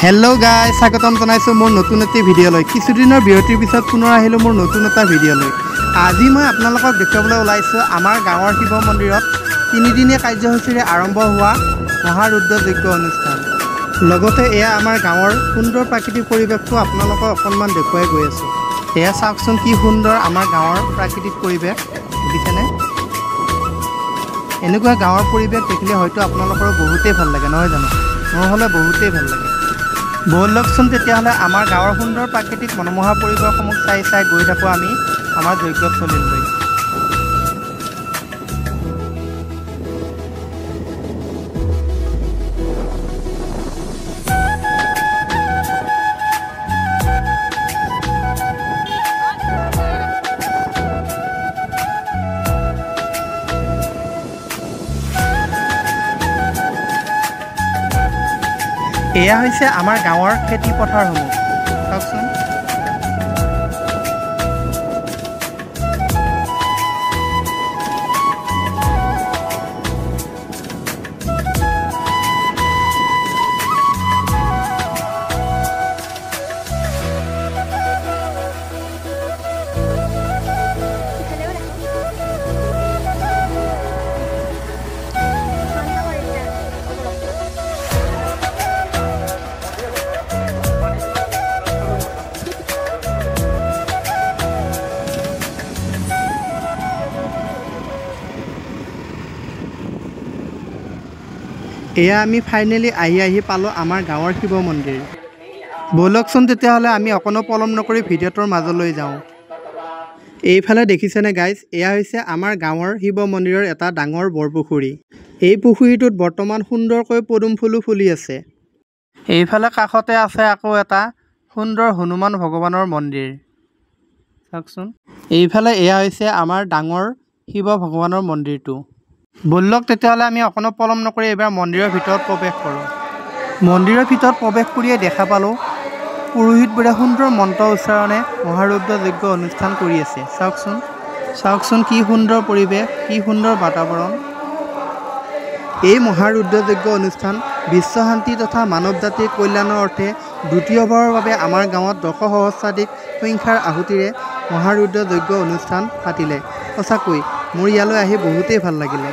Hello guys स्वागतम जनाइছো मोर नतुन eighty video লৈ কিছুদিনৰ বিৰতিৰ পিছত পুনৰ আহিলো मोर नतुन এটা ভিডিও লৈ আজি মই আপোনালোকক দেখাবলৈ ওলাইছো আমাৰ গাঁৱৰ শিৱ মন্দিৰত তিনিদিনীয়া কাৰ্যসূচীৰে আৰম্ভ হোৱা মহাৰুদ্ৰ যজ্ঞ অনুষ্ঠান লগতে এয়া আমাৰ গাঁৱৰ সুন্দৰ প্ৰাকৃতিক পৰিৱেশটো আপোনালোকক অকণমান দেখুৱাই গৈ আছো এয়া চাওকচোন কি সুন্দৰ আমাৰ গাঁৱৰ প্ৰাকৃতিক পৰিৱেশ দেখিছেনে এনেকুৱা গাঁৱৰ পৰিৱেশ দেখিলে হয়তো আপোনালোকৰ বহুতেই ভাল লাগে নহয় জানো নহলে বহুতেই ভাল লাগে বলকচোন তেতিয়াহলে আমাৰ গাঁৱৰ সুন্দৰ প্ৰাকৃতিক মনোমোহা পৰিৱেশসমূহ চাই চাই গৈ থাকো আমি আমাৰ যজ্ঞস্থলীলৈ এয়া হৈছে আমাৰ গাঁৱৰ খেতি পথাৰসমূহ চাওকচোন এয়া আমি ফাইনালি আহি পালো আমাৰ গাঁৱৰ শিৱ মন্দিৰ বলকচোন তেতিয়াহলে আমি অকনো পলম নকৰি ভিডিওটোৰ মাজলৈ যাওঁ এইফালে দেখিছেনে গাইজ এয়া হৈছে আমাৰ গাঁৱৰ শিৱ মন্দিৰৰ এটা ডাঙৰ বৰপুখুৰী এই পুখুৰীটোত বৰ্তমান সুন্দৰকৈ পদুম ফুলো ফুলি আছে এইফালে কাষতে আছে আকৌ এটা সুন্দৰ হনুমান ভগৱানৰ মন্দিৰ চাওকচোন এইফালে এয়া হৈছে আমাৰ ডাঙৰ শিৱ ভগৱানৰ মন্দিৰটো বলক তেতিয়াহলে আমি অকনো পলম নকৰি এবাৰ মন্দিৰৰ ভিতৰত প্ৰৱেশ কৰোঁ মন্দিৰৰ ভিতৰত প্ৰৱেশ কৰিয়ে দেখা পালো পুৰোহিতবোৰে সুন্দৰ মন্ত্ৰ উচ্চাৰণে মহাৰুদ্ৰ যজ্ঞ অনুষ্ঠান কৰি আছে চাওকচোন কি সুন্দৰ পৰিৱেশ কি সুন্দৰ বাতাবৰণ এই মহাৰুদ্ৰ যজ্ঞ অনুষ্ঠান বিশ্ব শান্তি তথা মানৱ জাতিৰ কল্যাণৰ অৰ্থে দ্বিতীয়বাৰৰ বাবে আমাৰ গাঁৱত 10 সহস্ৰাধিক সংখ্যাৰ আহুতিৰে মহাৰুদ্ৰ যজ্ঞ অনুষ্ঠান পাতিলে সঁচাকৈ মোৰ ইয়ালৈ আহি বহুতেই ভাল লাগিলে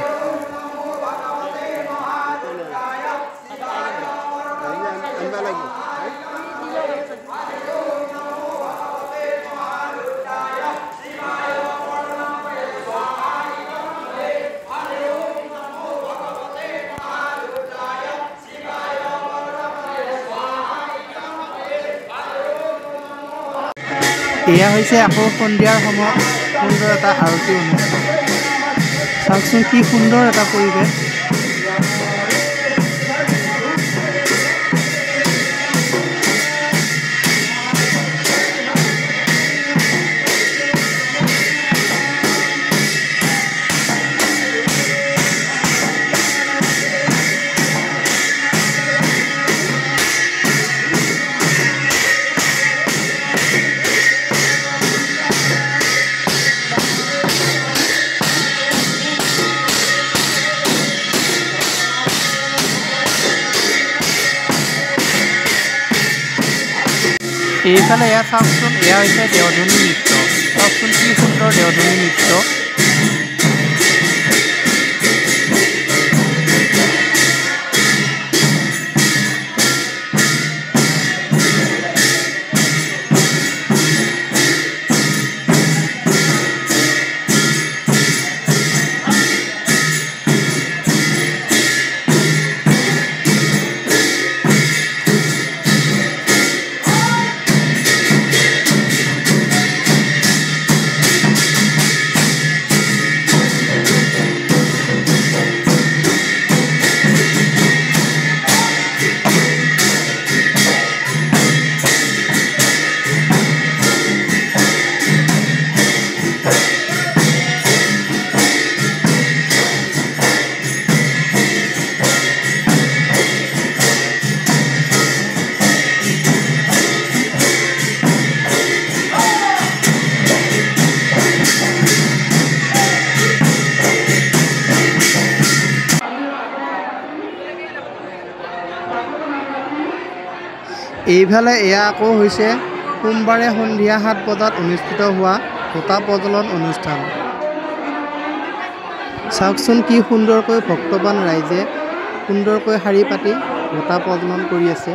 এয়া হৈছে আকৌ সন্ধিয়াৰ সময়ত সুন্দৰ এটা আৰতি অনুষ্ঠান চাওকচোন কি সুন্দৰ এটা পৰিৱেশ এইফালে এয়া চাওকচোন এয়া হৈছে দেওধনী নৃত্য চাওকচোন কি সুন্দৰ দেওধনী নৃত্য এইফালে এয়া আকৌ হৈছে সোমবাৰে সন্ধিয়া 7 বজাত অনুষ্ঠিত হোৱা ভোটা প্ৰজ্বলন অনুষ্ঠান। চাওকচোন কি সুন্দৰকৈ ভক্তবান ৰাইজে সুন্দৰকৈ শাৰী পাতি ভোটা প্ৰজ্বলন কৰি আছে।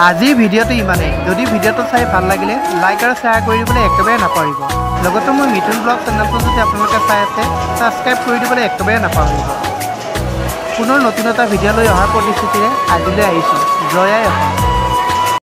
আজি ভিডিঅ'টো ইমানেই। যদি ভিডিঅ'টো চাই ভাল লাগিলে লাইক আৰু শ্বেয়াৰ কৰি দিবলৈ একেবাৰে নাপাহৰিব। লগতে মোৰ মিথুন ব্লগ চেনেলটো যদি আপোনালোকে চাই আছে ছাবস্ক্ৰাইব কৰি দিবলৈ একেবাৰে নাপাহৰিব। পুনৰ নতুন এটা ভিডিঅ' লৈ অহাৰ প্ৰতিশ্ৰুতিৰে আজিলৈ আহিছোঁ। জয় আই অসম।